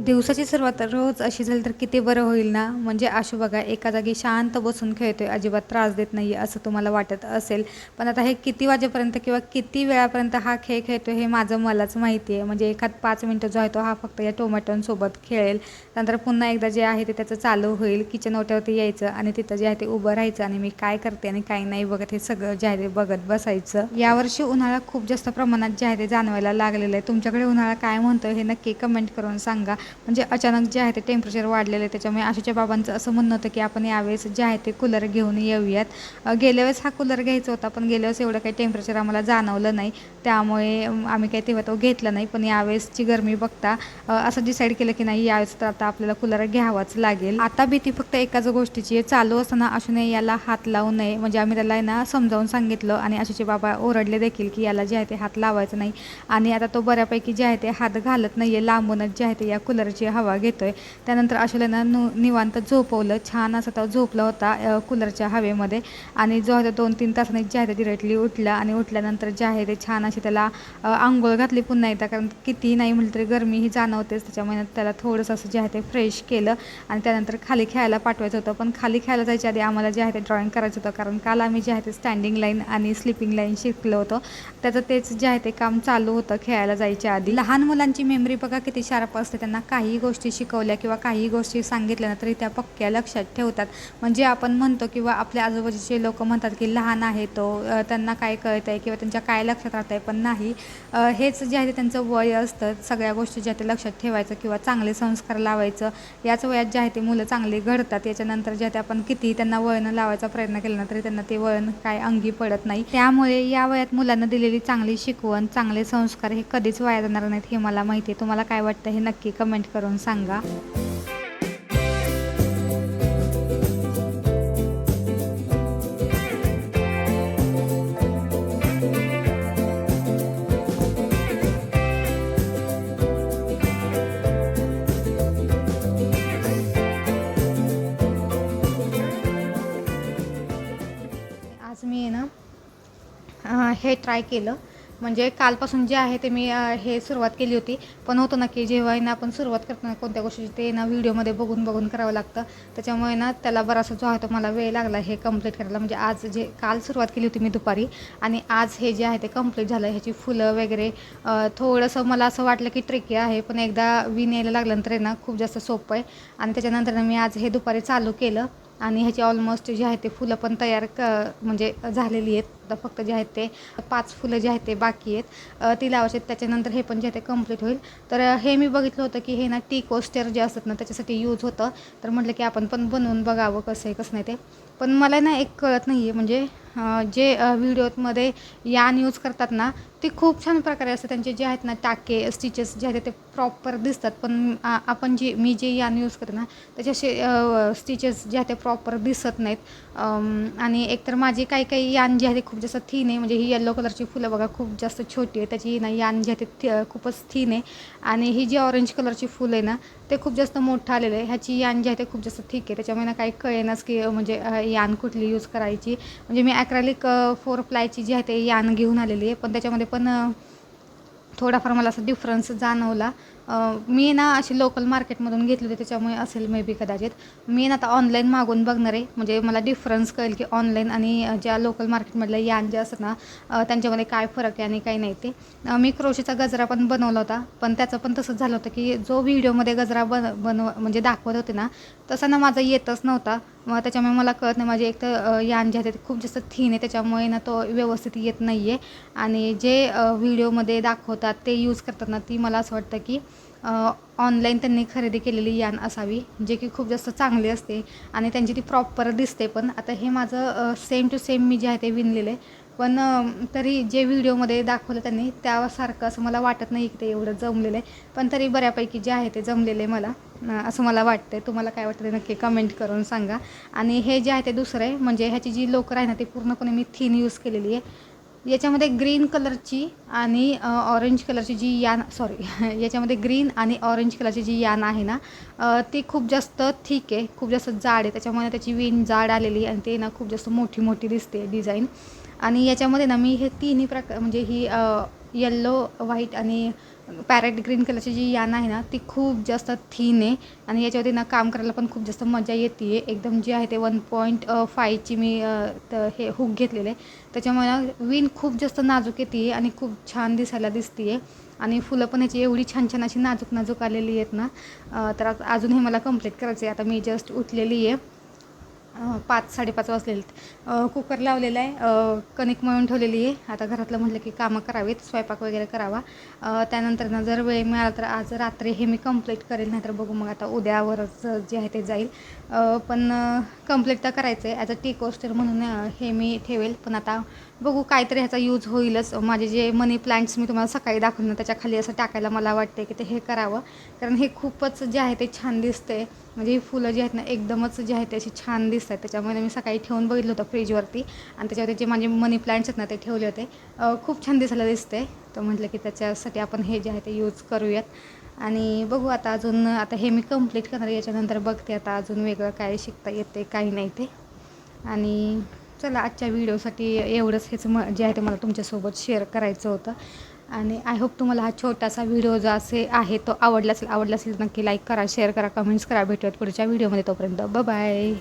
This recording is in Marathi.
दिवसाची सुरुवात रोज अशी झाली तर किती बरं होईल ना. म्हणजे आशू बघा एका जागी शांत बसून खेळतोय, अजिबात त्रास देत नाही आहे असं तुम्हाला वाटत असेल. पण आता हे किती वाजेपर्यंत किंवा किती वेळापर्यंत हा खेळ खेळतोय हे माझं मलाच माहिती आहे. म्हणजे एखाद 5 मिनटं जो आहे तो हा फक्त या टोमॅटोंसोबत खेळेल. नंतर पुन्हा एकदा जे आहे ते त्याचं चालू होईल. किचन ओट्यावरती यायचं आणि तिथं जे आहे ते उभं राहायचं आणि मी काय करते आणि काय नाही बघत हे सगळं जे आहे ते बघत बसायचं. यावर्षी उन्हाळा खूप जास्त प्रमाणात जे आहे ते जाणवायला लागलेलं आहे. तुमच्याकडे उन्हाळा काय म्हणतो हे नक्की कमेंट करून सांगा. म्हणजे अचानक जे आहे ते टेम्परेचर वाढलेलं आहे. त्याच्यामुळे आशूच्या बाबांचं असं म्हणणं होतं की आपण यावेळेस जे आहे ते कूलर घेऊन येऊयात. गेल्या वेळेस हा कूलर घ्यायचा होता, पण गेल्या वेळेस एवढं काही टेम्परेचर आम्हाला जाणवलं नाही, त्यामुळे आम्ही काही तेव्हा तो घेतला नाही. पण यावेळेसची गरमी बघता असं डिसाईड केलं की नाही यावेळेस तर आता आपल्याला कूलर घ्यावाच लागेल. आता भीती फक्त एकाच गोष्टीची आहे, चालू असताना आशूने याला हात लावू नये. म्हणजे आम्ही त्याला ना समजावून सांगितलं आणि आशूचे बाबा ओरडले देखील की याला जे आहे ते हात लावायचं नाही. आणि आता तो बऱ्यापैकी जे आहे ते हात घालत नाही आहे, लांबूनच जे आहे ते या कूलरची हवा घेतोय. त्यानंतर आशूला ना निवांत झोपवलं. छान असा तो झोपला होता कूलरच्या हवेमध्ये. आणि जो आहे 2-3 तासांनी जे आहे ते डिरेक्टली उठला आणि उठल्यानंतर जे आहे ते छान अशी त्याला आंघोळ घातली पुन्हा एकदा, कारण कितीही नाही म्हटलं तरी गरमी ही जाणवतेच. त्याच्यामुळे त्याला थोडंसं असं जे आहे ते फ्रेश केलं आणि त्यानंतर खाली खेळायला पाठवायचं होतं. पण खाली खेळायला जायच्या आधी आम्हाला जे आहे ते ड्रॉइंग करायचं होतं, कारण काल आम्ही जे आहे ते स्टँडिंग लाईन आणि स्लिपिंग लाईन शिकलो होतो. त्याचं तेच जे आहे ते काम चालू होतं खेळायला जायच्या आधी. लहान मुलांची मेमरी बघा किती शार्प असते. त्यांना काही गोष्टी शिकवल्या किंवा काही गोष्टी सांगितल्या ना तरी त्या पक्क्या लक्षात ठेवतात. म्हणजे आपण म्हणतो किंवा आपल्या आजूबाजूचे लोक म्हणतात की लहान आहे तो, त्यांना काय कळत आहे किंवा त्यांच्या काय लक्षात राहत आहे, पण नाही. हेच जे आहे ते त्यांचं वय असतं सगळ्या गोष्टी ज्या ते लक्षात ठेवायचं किंवा चांगले संस्कार लावायचं. याच वयात जे आहे ते मुलं चांगली घडतात. याच्यानंतर जे ते आपण किती त्यांना वळण लावायचा प्रयत्न केला ना तरी त्यांना ते वळण काय अंगी पडत नाही. त्यामुळे या वयात मुलांना दिलेली चांगली शिकवण, चांगले संस्कार हे कधीच वाया जाणार नाहीत हे मला माहिती आहे. तुम्हाला काय वाटतं हे नक्की कमेंट करून सांगा. आज मी आहे ना हे ट्राय केलं. म्हणजे कालपासून जे आहे ते मी हे सुरुवात केली होती. पण होतं ना की जेव्हा ना आपण सुरुवात करतो ना कोणत्या गोष्टीची ते ना व्हिडिओमध्ये बघून बघून करावं लागतं. त्याच्यामुळे ना त्याला बराचसा जो आहे तो मला वेळ लागला हे कंप्लीट करायला. म्हणजे आज जे काल सुरुवात केली होती मी दुपारी आणि आज हे जे आहे ते कंप्लीट झालं. ह्याची फुलं वगैरे थोडंसं मला असं वाटलं की ट्रिकी आहे, पण एकदा विण यायला लागल्यानंतर आहे ना खूप जास्त सोपं आहे. आणि त्याच्यानंतर मी आज हे दुपारी चालू केलं आणि ह्याची ऑलमोस्ट जे आहे ते फुलं पण तयार म्हणजे झालेली आहेत. तर फक्त जे आहेत ते 5 फुलं जे आहेत ते बाकी आहेत ती लावायची. त्याच्यानंतर हे पण जे आहे ते कंप्लीट होईल. तर हे मी बघितलं होतं की हे ना टी कोस्टर जे असतात ना त्याच्यासाठी यूज होतं. तर म्हटलं की आपण पण बनवून बघावं कसं आहे कसं नाही ते. पण मला ना एक कळत नाही आहे, म्हणजे जे व्हिडिओमध्ये यान यूज करतात ना ते खूप छान प्रकारे असतं. त्यांचे जे आहेत ना टाके स्टिचेस जे आहेत ते प्रॉपर दिसतात. पण आपण मी जे यान यूज करते ना त्याचे असे स्टिचेस जे आहेत ते प्रॉपर दिसत नाहीत. आणि एकतर माझी काही यान जी आहे ते खूप जास्त थीन आहे. म्हणजे ही येलो कलरची फुलं बघा खूप जास्त छोटी आहे, त्याची ना यान जी आहे ते खूपच थीन आहे. आणि ही जी ऑरेंज कलरची फुलं आहे ना ते खूप जास्त मोठं आलेलं आहे. ह्याची यान जी आहे ते खूप जास्त ठीक आहे. त्याच्यामुळे ना काही कळेनाच की म्हणजे यान कुठली यूज करायची. म्हणजे मी ॲक्रेलिक 4 प्लायची जी आहे ते यान घेऊन आलेली आहे, पण त्याच्यामध्ये पण थोडाफार मला असा डिफरन्स जाणवला. मी ना अशी लोकल मार्केटमधून घेतली होती त्याच्यामुळे असेल मे बी कदाचित. मी ना आता ऑनलाईन मागून बघणार आहे, म्हणजे मला डिफरन्स कळेल की ऑनलाईन आणि ज्या लोकल मार्केटमधल्या यान ज्या असतात ना त्यांच्यामध्ये काय फरक आहे आणि काही नाही ते. मी क्रोशेचा गजरा पण बनवला होता, पण त्याचं पण तसंच झालं होतं की जो व्हिडिओमध्ये गजरा म्हणजे दाखवत होते ना तसा ना माझा येतच नव्हता. मग त्याच्यामुळे मला कळत नाही, माझे एक तर यान जे आहे ते खूप जास्त थीन आहे त्याच्यामुळे ना तो व्यवस्थित येत नाही आहे. आणि जे व्हिडिओमध्ये दाखवतात ते यूज करतात ना ती मला असं वाटतं की ऑनलाईन त्यांनी खरेदी केलेली यान असावी, जे की खूप जास्त चांगली असते आणि त्यांची ती प्रॉपर दिसते. पण आता हे माझं सेम टू सेम मी जे आहे ते विणलेलं आहे, पण तरी जे व्हिडिओमध्ये दाखवलं त्यांनी त्यासारखं असं मला वाटत नाही की ते एवढं जमलेलं आहे. पण तरी बऱ्यापैकी जे आहे ते जमलेलं आहे मला, असं मला वाटतं आहे. तुम्हाला काय वाटतं ते नक्की कमेंट करून सांगा. आणि हे जे आहे ते दुसरं आहे, म्हणजे ह्याची जी लोकर आहे ना ती पूर्णपणे मी थीन यूज केलेली आहे. याच्यामध्ये ग्रीन कलरची आणि ऑरेंज कलरची जी यान याच्यामध्ये ग्रीन आणि ऑरेंज कलरची जी यान आहे ना ती खूप जास्त थिक आहे, खूप जास्त जाड आहे. त्याच्यामुळे त्याची विण जाड आलेली आणि ते ना खूप जास्त मोठी मोठी दिसते डिझाईन. आणि याच्यामध्ये ना मी हे तिन्ही प्रकार म्हणजे ही येल्लो, व्हाईट आणि पॅरेट ग्रीन कलरची जी यान आहे ना ती खूप जास्त थीन आहे आणि याच्यावरती ना काम करायला पण खूप जास्त मजा येते आहे. एकदम जे आहे ते 1.5ची मी हे हुक घेतलेले त्याच्यामुळे ना विण खूप जास्त नाजूक येते आहे आणि खूप छान दिसायला दिसते आहे आणि फुलं पण ह्याची एवढी छान छान अशी नाजूक नाजूक आलेली आहेत ना. तर अजून हे मला कंप्लीट करायचं आहे. आता मी जस्ट उठलेली आहे, 5-5:30 वाजलेले. कुकर लावलेला आहे, कणिक मळून ठेवलेली आहे. आता घरातलं म्हटलं की कामं करावीत, स्वयंपाक वगैरे करावा. त्यानंतर ना जर वेळ मिळाला तर आज रात्री हे मी कंप्लीट करेल, नाहीतर बघू मग आता उद्यावरच जे आहे ते जाईल. पण कंप्लीट तर करायचं आहे. ॲज अ टी कोस्टर म्हणून हे मी ठेवेल. पण आता बघू काहीतरी ह्याचा यूज होईलच. माझे जे मनी प्लांट्स मी तुम्हाला सकाळी दाखवलं ना त्याच्या खाली असं टाकायला मला वाटते की ते हे करावं, कारण हे खूपच जे आहे ते छान दिसते. म्हणजे ही फुलं जी आहेत ना एकदमच जे आहेत ते अशी छान दिसतात. त्याच्यामुळे मी सकाळी ठेवून बघितलं होतं फ्रीजवरती आणि त्याच्यावरती जे माझे मनी प्लांट्स आहेत ना ते ठेवले होते. खूप छान दिसायला दिसते. तर म्हटलं की त्याच्यासाठी आपण हे जे आहे ते यूज करूयात आणि बघू आता अजून. आता हे मी कंप्लीट करणार, याच्यानंतर बघते आता अजून वेगळं काय शिकता येते काही नाही ते. आणि चला आजच्या व्हिडिओसाठी एवढंच, हेच जे आहे ते मला तुमच्यासोबत शेअर करायचं होतं. आणि आय होप तुम्हाला हा छोटासा व्हिडिओ जो असे आहे तो आवडला असेल. नक्की लाईक करा, शेअर करा, कमेंट्स करा. भेटूयात पुढच्या व्हिडिओमध्ये. तोपर्यंत बाय.